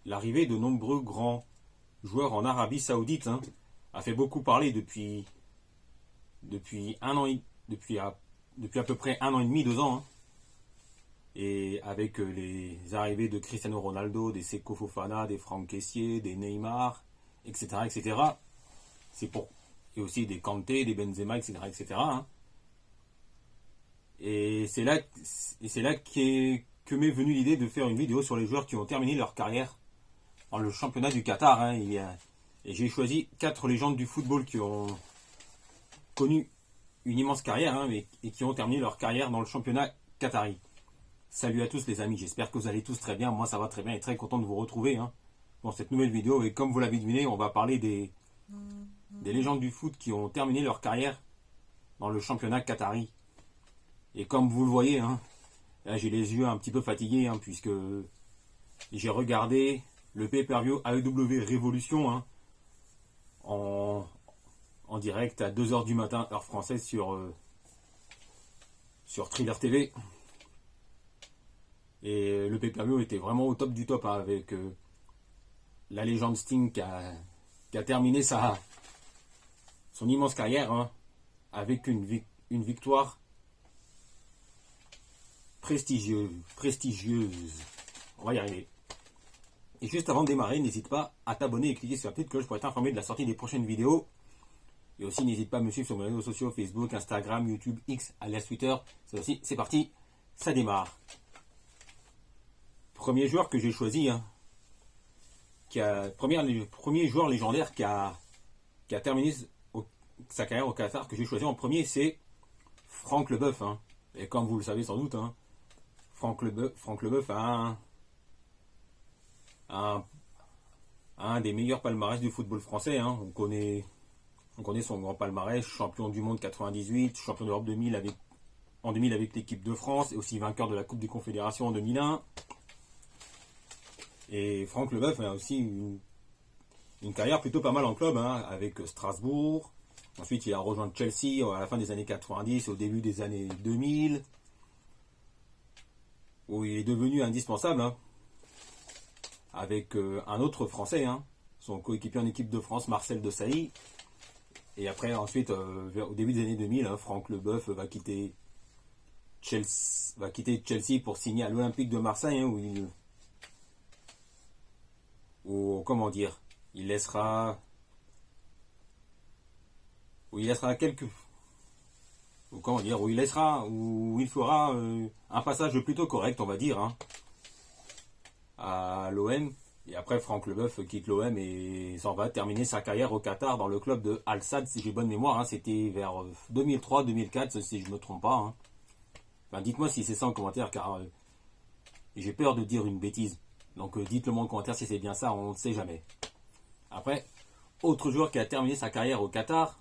l'arrivée de nombreux grands joueurs en Arabie Saoudite a fait beaucoup parler depuis à peu près 1 an et demi, 2 ans. Et avec les arrivées de Cristiano Ronaldo, des Seko Fofana, des Franck Kessié, des Neymar, etc. etc. Et aussi des Kanté, des Benzema, etc. etc. Et c'est là que m'est venue l'idée de faire une vidéo sur les joueurs qui ont terminé leur carrière dans le championnat du Qatar. Et j'ai choisi 4 légendes du football qui ont connu une immense carrière et qui ont terminé leur carrière dans le championnat qatari. Salut à tous les amis, j'espère que vous allez tous très bien. Moi ça va très bien et très content de vous retrouver dans cette nouvelle vidéo. Et comme vous l'avez deviné, on va parler des légendes du foot qui ont terminé leur carrière dans le championnat qatari. Et comme vous le voyez, là j'ai les yeux un petit peu fatigués puisque j'ai regardé le pay-per-view AEW Révolution en direct à 2 h du matin, heure française, sur Thriller TV. Et le pay-per-view était vraiment au top du top avec la légende Sting qui a terminé son immense carrière avec une victoire prestigieuse. On va y arriver. Et juste avant de démarrer, n'hésite pas à t'abonner et cliquer sur la petite cloche pour être informé de la sortie des prochaines vidéos. Et aussi, n'hésite pas à me suivre sur mes réseaux sociaux, Facebook, Instagram, YouTube, X, alias Twitter. C'est parti, ça démarre. Premier joueur que j'ai choisi, premier joueur légendaire qui a terminé sa carrière au Qatar, que j'ai choisi en premier, c'est Franck Leboeuf. Et comme vous le savez sans doute, Franck Leboeuf a un des meilleurs palmarès du football français. On connaît son grand palmarès, champion du monde 98, champion d'Europe en 2000 avec l'équipe de France, et aussi vainqueur de la Coupe des Confédérations en 2001. Et Franck Leboeuf a aussi une carrière plutôt pas mal en club, avec Strasbourg. Ensuite, il a rejoint Chelsea à la fin des années 90, au début des années 2000, où il est devenu indispensable, avec un autre Français, son coéquipier en équipe de France, Marcel Desailly. Et après, ensuite, au début des années 2000, Franck Leboeuf va quitter Chelsea pour signer à l'Olympique de Marseille, où il laissera où il fera un passage plutôt correct, on va dire, à l'OM. Et après, Franck Leboeuf quitte l'OM et s'en va terminer sa carrière au Qatar dans le club de Al Sadd, si j'ai bonne mémoire. C'était vers 2003-2004, si je ne me trompe pas. Enfin, dites-moi si c'est ça en commentaire, car j'ai peur de dire une bêtise. Donc dites-le moi en commentaire si c'est bien ça, on ne sait jamais. Après, autre joueur qui a terminé sa carrière au Qatar,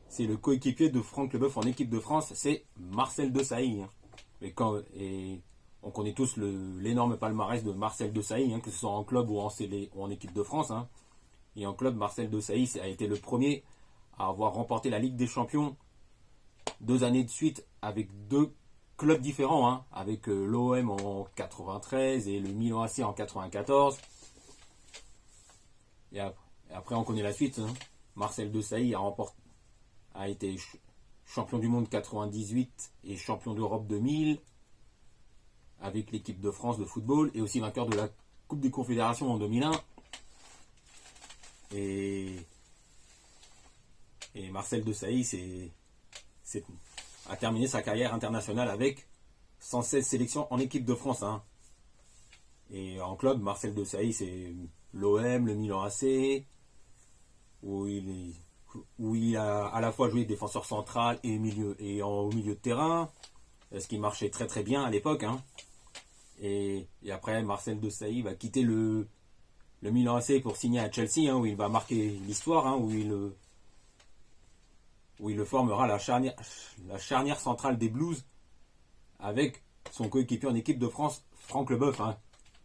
c'est le coéquipier de Franck Leboeuf en équipe de France, c'est Marcel Desailly. Et on connaît tous l'énorme palmarès de Marcel Desailly, que ce soit en club ou en équipe de France. Et en club, Marcel Desailly a été le premier à avoir remporté la Ligue des Champions 2 années de suite avec 2 clubs différents, avec l'OM en 93 et le Milan AC en 94. Et après, on connaît la suite. Marcel Desailly a été champion du monde 98 et champion d'Europe 2000 avec l'équipe de France de football, et aussi vainqueur de la Coupe des Confédérations en 2001. Et Marcel Desailly a terminé sa carrière internationale avec 116 sélections en équipe de France. Et en club, Marcel Desailly, c'est l'OM, le Milan AC, où il a à la fois joué défenseur central et au milieu de terrain, ce qui marchait très très bien à l'époque. Et après, Marcel Desailly va quitter le Milan AC pour signer à Chelsea, où il va marquer l'histoire, où il formera la charnière centrale des Blues avec son coéquipier en équipe de France, Franck Leboeuf,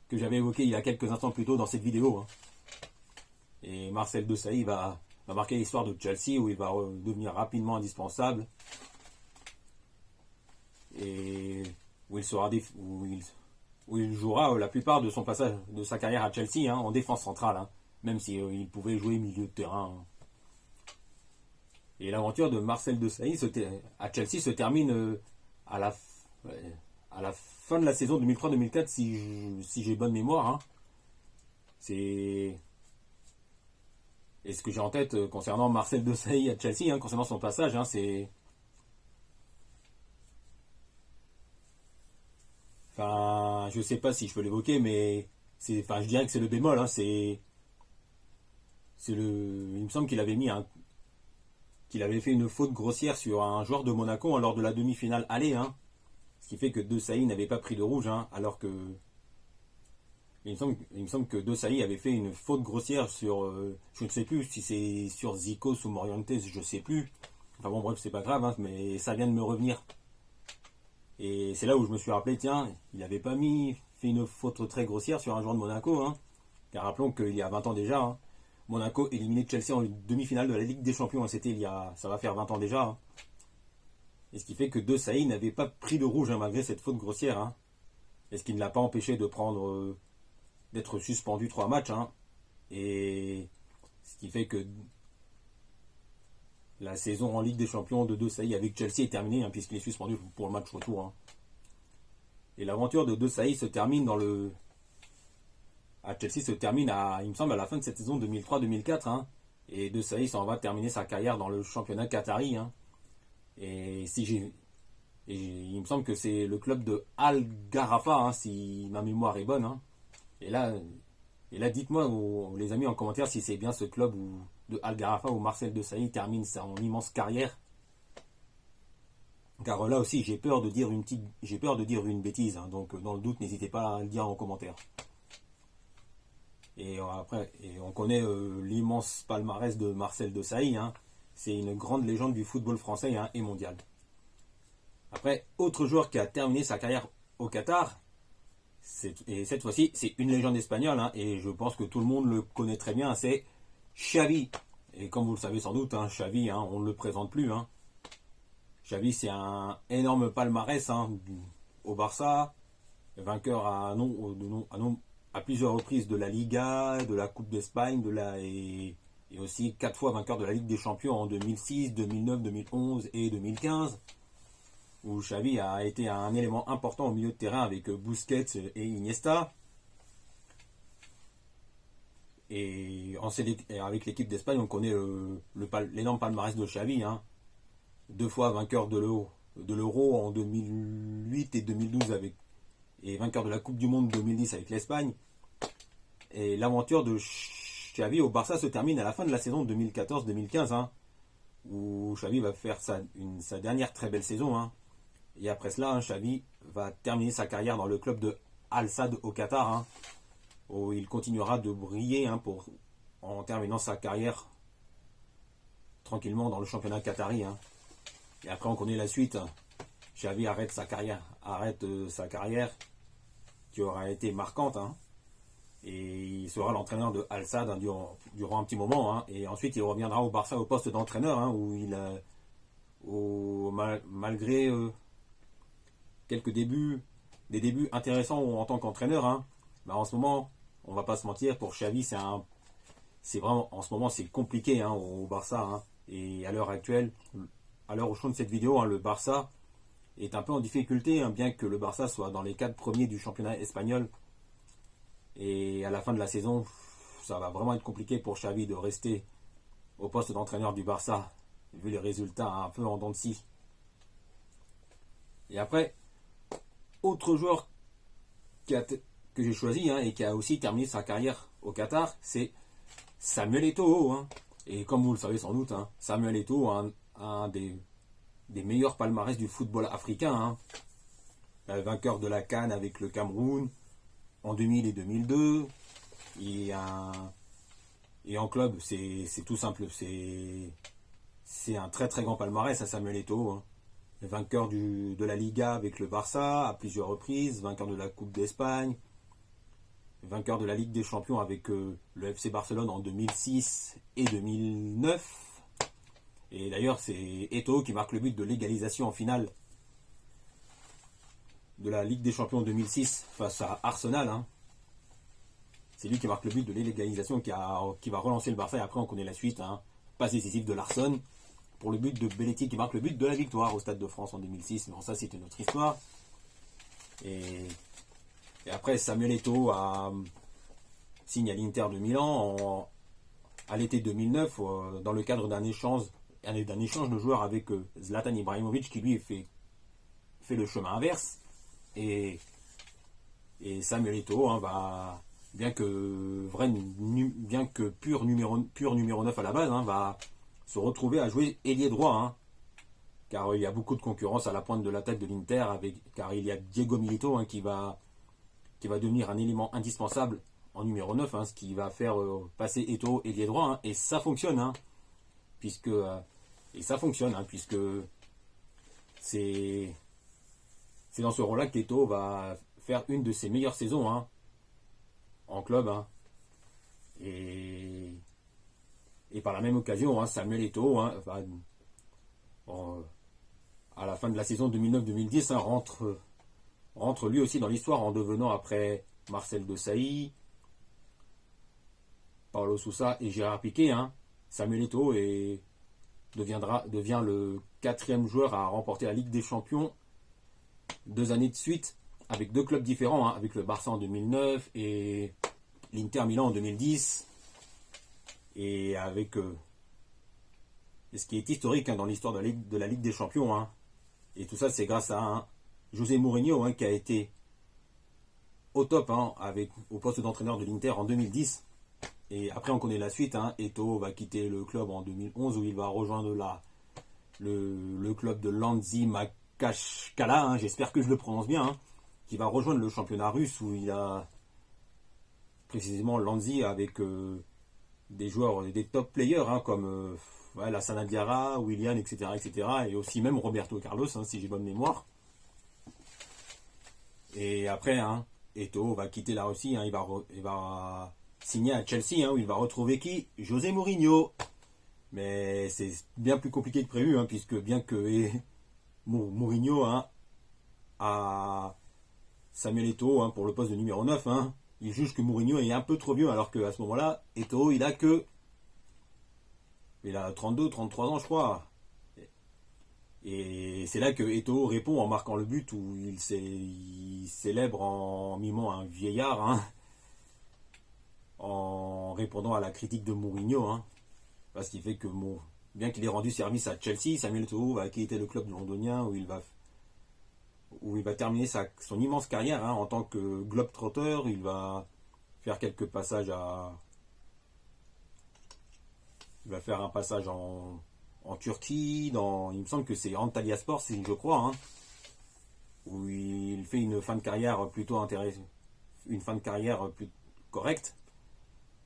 que j'avais évoqué il y a quelques instants plus tôt dans cette vidéo. Et Marcel Desailly va marquer l'histoire de Chelsea, où il va devenir rapidement indispensable. Et où il où il jouera la plupart de son passage de sa carrière à Chelsea en défense centrale, même si il pouvait jouer milieu de terrain. Et l'aventure de Marcel Desailly à Chelsea se termine à la, à la fin de la saison 2003-2004, si j'ai bonne mémoire. C'est. Et ce que j'ai en tête concernant Marcel Desailly à Chelsea, concernant son passage, c'est. Enfin, je sais pas si je peux l'évoquer, mais je dirais que c'est le bémol. Il me semble qu'il avait fait une faute grossière sur un joueur de Monaco lors de la demi-finale aller, ce qui fait que Desailly n'avait pas pris de rouge, alors que il me semble que Desailly avait fait une faute grossière sur, je ne sais plus si c'est sur Zikos ou Morientes, je ne sais plus. Enfin bon, bref, c'est pas grave, mais ça vient de me revenir. Et c'est là où je me suis rappelé, tiens, il n'avait pas fait une faute très grossière sur un joueur de Monaco, car rappelons qu'il y a 20 ans déjà, Monaco éliminé Chelsea en demi-finale de la Ligue des Champions, c'était ça va faire 20 ans déjà. Et ce qui fait que Desailly n'avait pas pris de rouge malgré cette faute grossière. Et ce qui ne l'a pas empêché de d'être suspendu 3 matchs. Et ce qui fait que la saison en Ligue des Champions de Desailly avec Chelsea est terminée, puisqu'il est suspendu pour le match retour. Et l'aventure de Desailly se termine à Chelsea se termine il me semble, à la fin de cette saison 2003-2004. Et Desailly s'en va terminer sa carrière dans le championnat qatari. Et il me semble que c'est le club de Al Gharafa, si ma mémoire est bonne. Et là, dites-moi, les amis, en commentaire, si c'est bien ce club de Al Gharafa où Marcel Desailly termine son immense carrière. Car là aussi, j'ai peur de dire une bêtise. Donc, dans le doute, n'hésitez pas à le dire en commentaire. Et on connaît l'immense palmarès de Marcel Desailly. C'est une grande légende du football français et mondial. Après, autre joueur qui a terminé sa carrière au Qatar, et cette fois-ci, c'est une légende espagnole, et je pense que tout le monde le connaît très bien, c'est Xavi. Et comme vous le savez sans doute, Xavi, on ne le présente plus. Xavi, c'est un énorme palmarès au Barça, vainqueur à plusieurs reprises de la Liga, de la Coupe d'Espagne, et aussi 4 fois vainqueur de la Ligue des Champions en 2006, 2009, 2011 et 2015, où Xavi a été un élément important au milieu de terrain avec Busquets et Iniesta. Et avec l'équipe d'Espagne, on connaît l'énorme palmarès de Xavi. 2 fois vainqueur de l'Euro en 2008 et 2012 et vainqueur de la Coupe du Monde 2010 avec l'Espagne. Et l'aventure de Xavi au Barça se termine à la fin de la saison 2014-2015, où Xavi va faire sa dernière très belle saison. Et après cela, Xavi va terminer sa carrière dans le club de Al Sadd au Qatar, où il continuera de briller en terminant sa carrière tranquillement dans le championnat qatari. Et après, on connaît la suite. Xavi arrête sa carrière qui aura été marquante. Et il sera l'entraîneur de Al Sadd durant un petit moment. Et ensuite, il reviendra au Barça au poste d'entraîneur, malgré quelques débuts intéressants en tant qu'entraîneur. En ce moment, on va pas se mentir, pour Xavi, c'est vraiment, en ce moment, c'est compliqué au Barça. Et à l'heure actuelle, à l'heure où je tourne cette vidéo, le Barça est un peu en difficulté, bien que le Barça soit dans les 4 premiers du championnat espagnol. Et à la fin de la saison, ça va vraiment être compliqué pour Xavi de rester au poste d'entraîneur du Barça, vu les résultats un peu en dents de scie. Et après, autre joueur que j'ai choisi et qui a aussi terminé sa carrière au Qatar, c'est Samuel Eto'o. Et comme vous le savez sans doute, Samuel Eto'o, un des meilleurs palmarès du football africain. Vainqueur de la CAN avec le Cameroun en 2000 et 2002. Et en club, c'est tout simple. C'est un très très grand palmarès à Samuel Eto'o. Vainqueur de la Liga avec le Barça à plusieurs reprises, vainqueur de la Coupe d'Espagne, vainqueur de la Ligue des Champions avec le FC Barcelone en 2006 et 2009. Et d'ailleurs, c'est Eto'o qui marque le but de l'égalisation en finale de la Ligue des Champions 2006 face à Arsenal. Hein. C'est lui qui marque le but de l'illégalisation qui va relancer le Barça. Et après, on connaît la suite. Hein. Passe décisif de Larsson pour le but de Belletti qui marque le but de la victoire au Stade de France en 2006. Mais bon, ça, c'est une autre histoire. Et après, Samuel Eto'o signe à l'Inter de Milan à l'été 2009 dans le cadre d'un échange de joueurs avec Zlatan Ibrahimovic qui lui fait le chemin inverse. Et Samuel Eto'o hein, bien que pur numéro 9 à la base, hein, va se retrouver à jouer ailier droit. Hein, car il y a beaucoup de concurrence à la pointe de l'attaque de l'Inter, car il y a Diego Milito hein, qui va devenir un élément indispensable en numéro 9, hein, ce qui va faire passer Eto'o ailier droit. Hein, et ça fonctionne, hein, puisque c'est dans ce rôle-là qu'Eto'o va faire une de ses meilleures saisons hein, en club. Hein. Et par la même occasion, hein, Samuel Eto'o hein, à la fin de la saison 2009-2010 hein, rentre lui aussi dans l'histoire en devenant, après Marcel Desailly, Paulo Sousa et Gérard Piqué, hein, Samuel Eto'o devient le 4e joueur à remporter la Ligue des Champions 2 années de suite avec 2 clubs différents, hein, avec le Barça en 2009 et l'Inter Milan en 2010. Et ce qui est historique hein, dans l'histoire de la Ligue des Champions. Hein. Et tout ça, c'est grâce à José Mourinho hein, qui a été au top hein, au poste d'entraîneur de l'Inter en 2010. Et après, on connaît la suite. Hein. Eto'o va quitter le club en 2011 où il va rejoindre le club de Landzi Makachkala. Hein, j'espère que je le prononce bien. Hein, qui va rejoindre le championnat russe où il a précisément Landzi avec des joueurs, des top players hein, comme la Sanadiara, Willian, etc., etc. Et aussi même Roberto Carlos, hein, si j'ai bonne mémoire. Et après, hein, Eto'o va quitter la Russie. Hein, il va signer à Chelsea, hein, où il va retrouver qui? José Mourinho. Mais c'est bien plus compliqué que prévu, hein, puisque bien que Mourinho hein, a Samuel Eto'o hein, pour le poste de numéro 9, hein, il juge que Mourinho est un peu trop vieux, alors qu'à ce moment-là, Eto'o, il a 32, 33 ans, je crois. Et c'est là que Eto'o répond en marquant le but où il célèbre en mimant un vieillard, hein, en répondant à la critique de Mourinho. Hein, parce qu'il fait que, bien qu'il ait rendu service à Chelsea, Samuel Eto'o va quitter le club londonien où il va terminer son immense carrière hein, en tant que globetrotter. Il va faire quelques passages il va faire un passage en Turquie, il me semble que c'est Antalyaspor, je crois, hein, où il fait une fin de carrière plutôt intéressante, une fin de carrière plus correcte.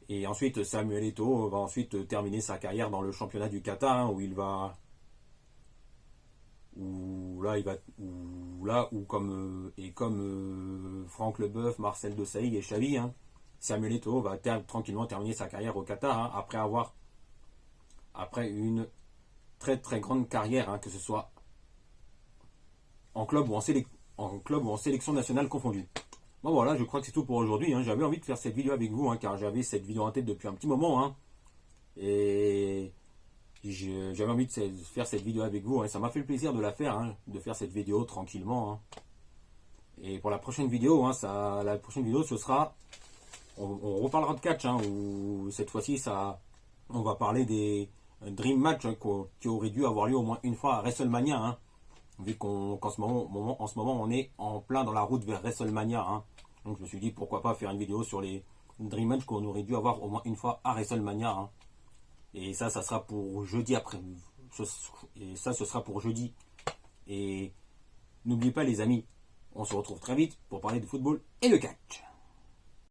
Et ensuite, Samuel Eto'o va ensuite terminer sa carrière dans le championnat du Qatar, hein, comme Franck Leboeuf, Marcel Desailly et Xavi, hein, Samuel Eto'o va tranquillement terminer sa carrière au Qatar, hein, après une très très grande carrière, hein, que ce soit en club ou en sélection nationale confondue. Bon voilà, je crois que c'est tout pour aujourd'hui. Hein. J'avais envie de faire cette vidéo avec vous, hein, car j'avais cette vidéo en tête depuis un petit moment. Hein. Et j'avais envie de faire cette vidéo avec vous. Hein. Ça m'a fait le plaisir de la faire, hein, de faire cette vidéo tranquillement. Hein. Et pour la prochaine vidéo, hein, ce sera... On reparlera de catch, hein, où cette fois-ci, on va parler des Dream Match hein, qui auraient dû avoir lieu au moins une fois à WrestleMania. Hein. Vu qu'en ce moment, on est en plein dans la route vers WrestleMania. Hein. Donc je me suis dit, pourquoi pas faire une vidéo sur les Dream Match qu'on aurait dû avoir au moins une fois à WrestleMania. Hein. Et ça sera pour jeudi après. Et ça, ce sera pour jeudi. Et n'oubliez pas les amis, on se retrouve très vite pour parler de football et de catch.